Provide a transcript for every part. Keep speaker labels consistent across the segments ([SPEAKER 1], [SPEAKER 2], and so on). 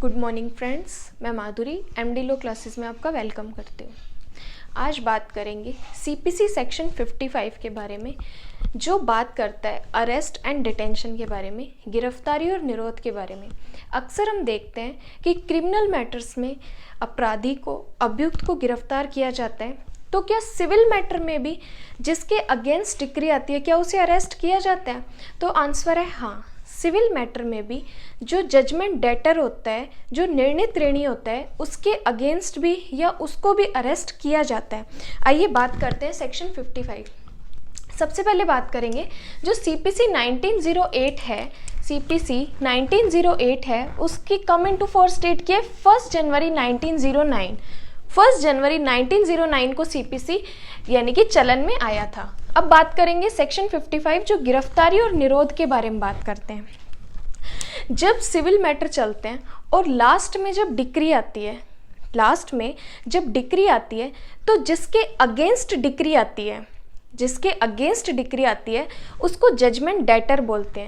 [SPEAKER 1] Good morning friends, मैं माधुरी MD लो classes में आपका वेलकम करती हूँ। आज बात करेंगे सीपीसी सेक्शन 55 के बारे में, जो बात करता है अरेस्ट एंड डिटेंशन के बारे में, गिरफ्तारी और निरोध के बारे में। अक्सर हम देखते हैं कि क्रिमिनल मैटर्स में अपराधी को, अभियुक्त को गिरफ्तार किया जाता है, तो क्या सिविल मैटर में भी जिसके अगेंस्ट डिक्री आती है क्या उसे अरेस्ट किया जाता है? तो आंसर है हाँ। सिविल मैटर में भी जो जजमेंट डेटर होता है, जो निर्णित ऋणी होता है, उसके अगेंस्ट भी या उसको भी अरेस्ट किया जाता है। आइए बात करते हैं सेक्शन 55। सबसे पहले बात करेंगे जो सीपीसी 1908 है, सीपीसी 1908 है, उसकी कम इनटू फोर्स डेट की है 1 जनवरी 1909। 1 जनवरी 1909 को सीपीसी यानी कि चलन में आया था। अब बात करेंगे सेक्शन 55 जो गिरफ्तारी और निरोध के बारे में बात करते हैं। जब सिविल मैटर चलते हैं और लास्ट में जब डिक्री आती है, तो जिसके अगेंस्ट डिक्री आती है उसको जजमेंट डेटर बोलते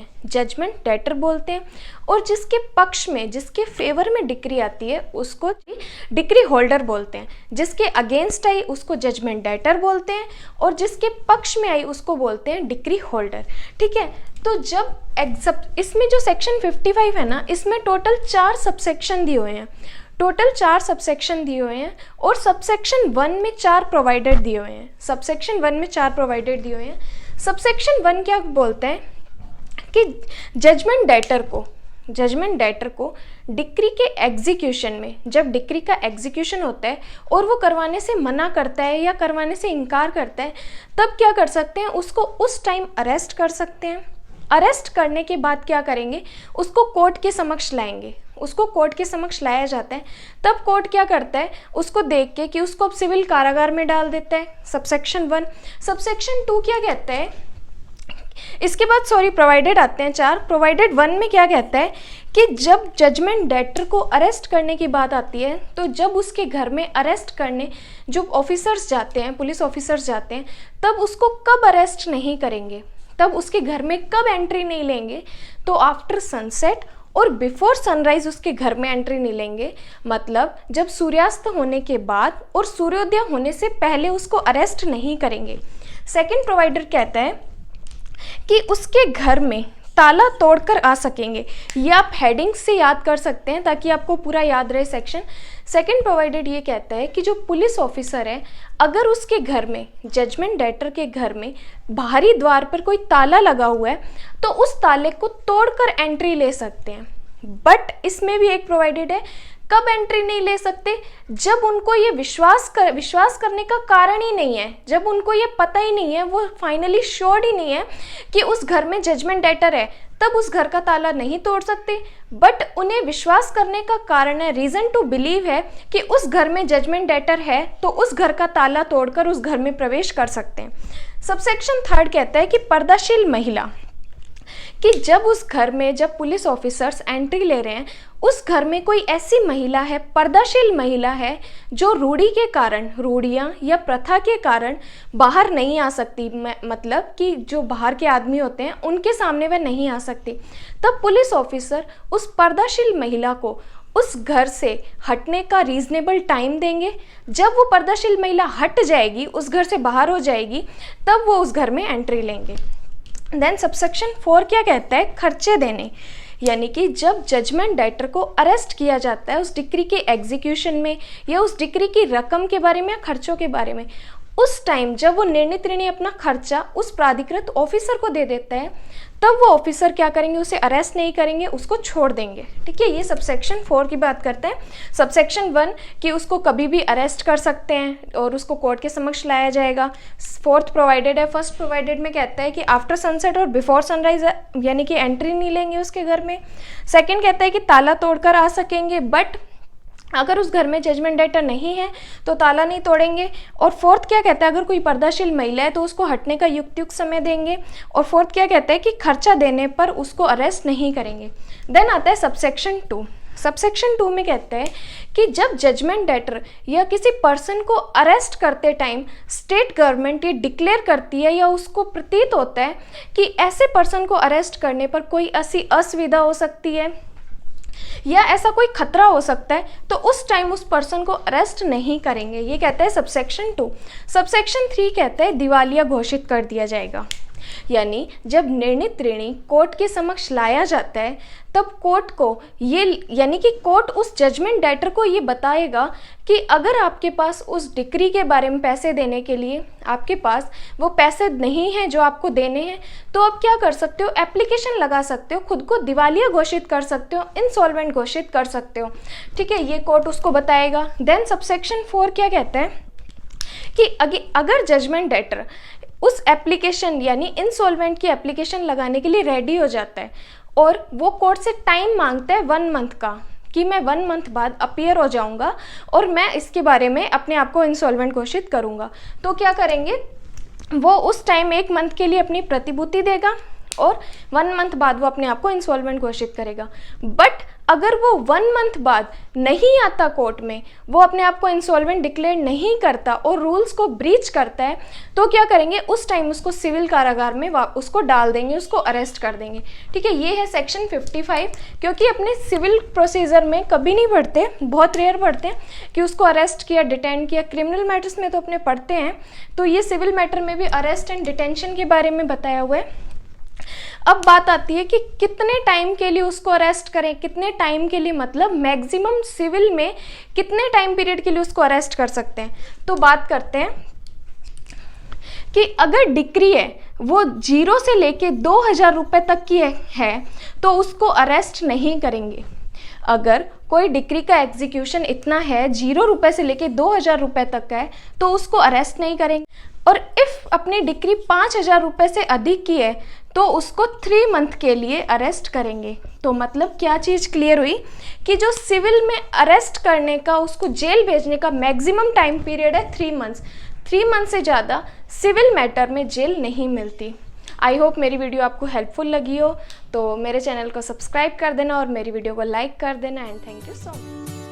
[SPEAKER 1] हैं, और जिसके पक्ष में, जिसके फेवर में डिक्री आती है उसको डिक्री होल्डर बोलते हैं। जिसके अगेंस्ट आई उसको जजमेंट डेटर बोलते हैं और जिसके पक्ष में आई उसको बोलते हैं डिक्री होल्डर। ठीक है, तो जब इसमें जो सेक्शन 55 है ना, इसमें टोटल 4 सबसेक्शन दिए हुए हैं। और सबसेक्शन 1 में 4 प्रोवाइडेड दिए हुए हैं। सबसेक्शन 1 क्या बोलते हैं कि जजमेंट डेटर को डिक्री के एग्जीक्यूशन में, जब डिक्री का एग्जीक्यूशन होता है और वो करवाने से मना करता है या करवाने से इनकार करता है, तब क्या कर सकते हैं, उसको उस टाइम अरेस्ट कर सकते हैं। अरेस्ट करने के बाद क्या करेंगे, उसको कोर्ट के समक्ष लाएंगे। उसको कोर्ट के समक्ष लाया जाता है, तब कोर्ट क्या करता है, उसको देख के कि उसको अब सिविल कारागार में डाल देता है। सबसेक्शन 1। सबसेक्शन 2 क्या कहता है, इसके बाद प्रोवाइडेड आते हैं 4। प्रोवाइडेड 1 में क्या कहता है कि जब जजमेंट डेटर को अरेस्ट करने की बात आती है, तो जब उसके घर में अरेस्ट करने जो ऑफिसर्स जाते हैं, पुलिस ऑफिसर्स जाते हैं, तब उसको कब अरेस्ट नहीं करेंगे, तब उसके घर में कब एंट्री नहीं लेंगे, तो आफ्टर सनसेट और बिफोर सनराइज उसके घर में एंट्री नहीं लेंगे। मतलब जब सूर्यास्त होने के बाद और सूर्योदय होने से पहले उसको अरेस्ट नहीं करेंगे। सेकंड प्रोवाइडर कहता है कि उसके घर में ताला तोड़कर आ सकेंगे। ये आप हेडिंग से याद कर सकते हैं ताकि आपको पूरा याद रहे सेक्शन। सेकंड प्रोवाइडेड ये कहता है कि जो पुलिस ऑफिसर है, अगर उसके घर में, जजमेंट डेटर के घर में बाहरी द्वार पर कोई ताला लगा हुआ है, तो उस ताले को तोड़कर एंट्री ले सकते हैं। बट इसमें भी एक प्रोवाइडेड है, कब एंट्री नहीं ले सकते, जब उनको ये विश्वास करने का कारण ही नहीं है, जब उनको ये पता ही नहीं है, वो फाइनली श्योर ही नहीं है कि उस घर में जजमेंट डेटर है, तब उस घर का ताला नहीं तोड़ सकते। बट उन्हें विश्वास करने का कारण है, रीजन टू बिलीव है कि उस घर में जजमेंट डेटर है, तो उस घर का ताला तोड़कर उस घर में प्रवेश कर सकते हैं। सबसेक्शन 3 कहता है कि पर्दाशील महिला, कि जब उस घर में, जब पुलिस ऑफिसर्स एंट्री ले रहे हैं, उस घर में कोई ऐसी महिला है, पर्दाशील महिला है, जो रूढ़ी के कारण, रूढ़ियाँ या प्रथा के कारण बाहर नहीं आ सकती, मतलब कि जो बाहर के आदमी होते हैं उनके सामने वह नहीं आ सकती, तब पुलिस ऑफिसर उस पर्दाशील महिला को उस घर से हटने का रीजनेबल टाइम देंगे। जब वो पर्दाशील महिला हट जाएगी, उस घर से बाहर हो जाएगी, तब वो उस घर में एंट्री लेंगे। देन सबसेक्शन 4 क्या कहता है, खर्चे देने, यानी कि जब जजमेंट डेटर को अरेस्ट किया जाता है उस डिक्री के एग्जीक्यूशन में या उस डिक्री की रकम के बारे में या खर्चों के बारे में, उस टाइम जब वो निर्णित ऋणी अपना खर्चा उस प्राधिकृत ऑफिसर को दे देता है, तब वो ऑफिसर क्या करेंगे, उसे अरेस्ट नहीं करेंगे, उसको छोड़ देंगे। ठीक है, ये सबसेक्शन 4 की बात करते हैं। सबसेक्शन 1 कि उसको कभी भी अरेस्ट कर सकते हैं और उसको कोर्ट के समक्ष लाया जाएगा। 4th प्रोवाइडेड है। फर्स्ट प्रोवाइडेड में कहता है कि आफ्टर सनसेट और बिफोर सनराइज, यानी कि एंट्री नहीं लेंगे उसके घर में। सेकेंड कहता है कि ताला तोड़कर आ सकेंगे, बट अगर उस घर में जजमेंट डेटर नहीं है तो ताला नहीं तोड़ेंगे। और 4th क्या कहता है, अगर कोई पर्दाशील महिला है तो उसको हटने का युक्त समय देंगे। और 4th क्या कहता है कि खर्चा देने पर उसको अरेस्ट नहीं करेंगे। देन आता है सबसेक्शन 2। सबसेक्शन 2 में कहते हैं कि जब जजमेंट डेटर या किसी पर्सन को अरेस्ट करते टाइम स्टेट गवर्नमेंट ये डिक्लेयर करती है या उसको प्रतीत होता है कि ऐसे पर्सन को अरेस्ट करने पर कोई ऐसी असुविधा हो सकती है या ऐसा कोई खतरा हो सकता है, तो उस टाइम उस पर्सन को अरेस्ट नहीं करेंगे। ये कहता है सबसेक्शन 2। सबसेक्शन 3 कहता है दिवालिया घोषित कर दिया जाएगा। यानी जब निर्णित ऋणी कोर्ट के समक्ष लाया जाता है, तब कोर्ट को ये, यानी कि कोर्ट उस जजमेंट डेटर को ये बताएगा कि अगर आपके पास उस डिक्री के बारे में पैसे देने के लिए आपके पास वो पैसे नहीं हैं जो आपको देने हैं, तो आप क्या कर सकते हो, एप्लीकेशन लगा सकते हो, खुद को दिवालिया घोषित कर सकते हो, इंसॉल्वेंट घोषित कर सकते हो। ठीक है, ये कोर्ट उसको बताएगा। देन सबसेक्शन 4 क्या कहता है कि अगर जजमेंट डेटर उस एप्लीकेशन यानी इंसॉल्वेंट की एप्लीकेशन लगाने के लिए रेडी हो जाता है और वो कोर्ट से टाइम मांगता है 1 मंथ का, कि मैं 1 मंथ बाद अपीयर हो जाऊंगा और मैं इसके बारे में अपने आप को इंसॉल्वेंट घोषित करूंगा, तो क्या करेंगे, वो उस टाइम 1 मंथ के लिए अपनी प्रतिभूति देगा और 1 मंथ बाद वो अपने आप को इंसॉल्वेंट घोषित करेगा। बट अगर वो 1 मंथ बाद नहीं आता कोर्ट में, वो अपने आप को इंसॉल्वेंट डिक्लेयर नहीं करता और रूल्स को ब्रीच करता है, तो क्या करेंगे, उस टाइम उसको सिविल कारागार में उसको डाल देंगे, उसको अरेस्ट कर देंगे। ठीक है, ये है सेक्शन 55। क्योंकि अपने सिविल प्रोसीजर में कभी नहीं पढ़ते, बहुत रेयर पढ़ते हैं कि उसको अरेस्ट किया, डिटेन किया। क्रिमिनल मैटर्स में तो अपने पढ़ते हैं, तो ये सिविल मैटर में भी अरेस्ट एंड डिटेंशन के बारे में बताया हुआ है। अब बात आती है कि कितने टाइम के लिए उसको अरेस्ट करें, कितने टाइम के लिए, मतलब मैक्सिमम सिविल में कितने टाइम पीरियड के लिए उसको अरेस्ट कर सकते हैं। तो बात करते हैं कि अगर डिक्री है वो 0 से लेके 2000 रुपये तक की है तो उसको अरेस्ट नहीं करेंगे। अगर कोई डिक्री का एग्जीक्यूशन इतना है 0 रुपये से लेके 2000 रुपये तक का है तो उसको अरेस्ट नहीं करेंगे। और इफ़ अपनी डिक्री 5000 रुपये से अधिक की है तो उसको 3 मंथ के लिए अरेस्ट करेंगे। तो मतलब क्या चीज़ क्लियर हुई कि जो सिविल में अरेस्ट करने का, उसको जेल भेजने का मैक्सिमम टाइम पीरियड है 3 मंथ्स। 3 मंथ से ज़्यादा सिविल मैटर में जेल नहीं मिलती। आई होप मेरी वीडियो आपको हेल्पफुल लगी हो, तो मेरे चैनल को सब्सक्राइब कर देना और मेरी वीडियो को लाइक कर देना। And thank you so much.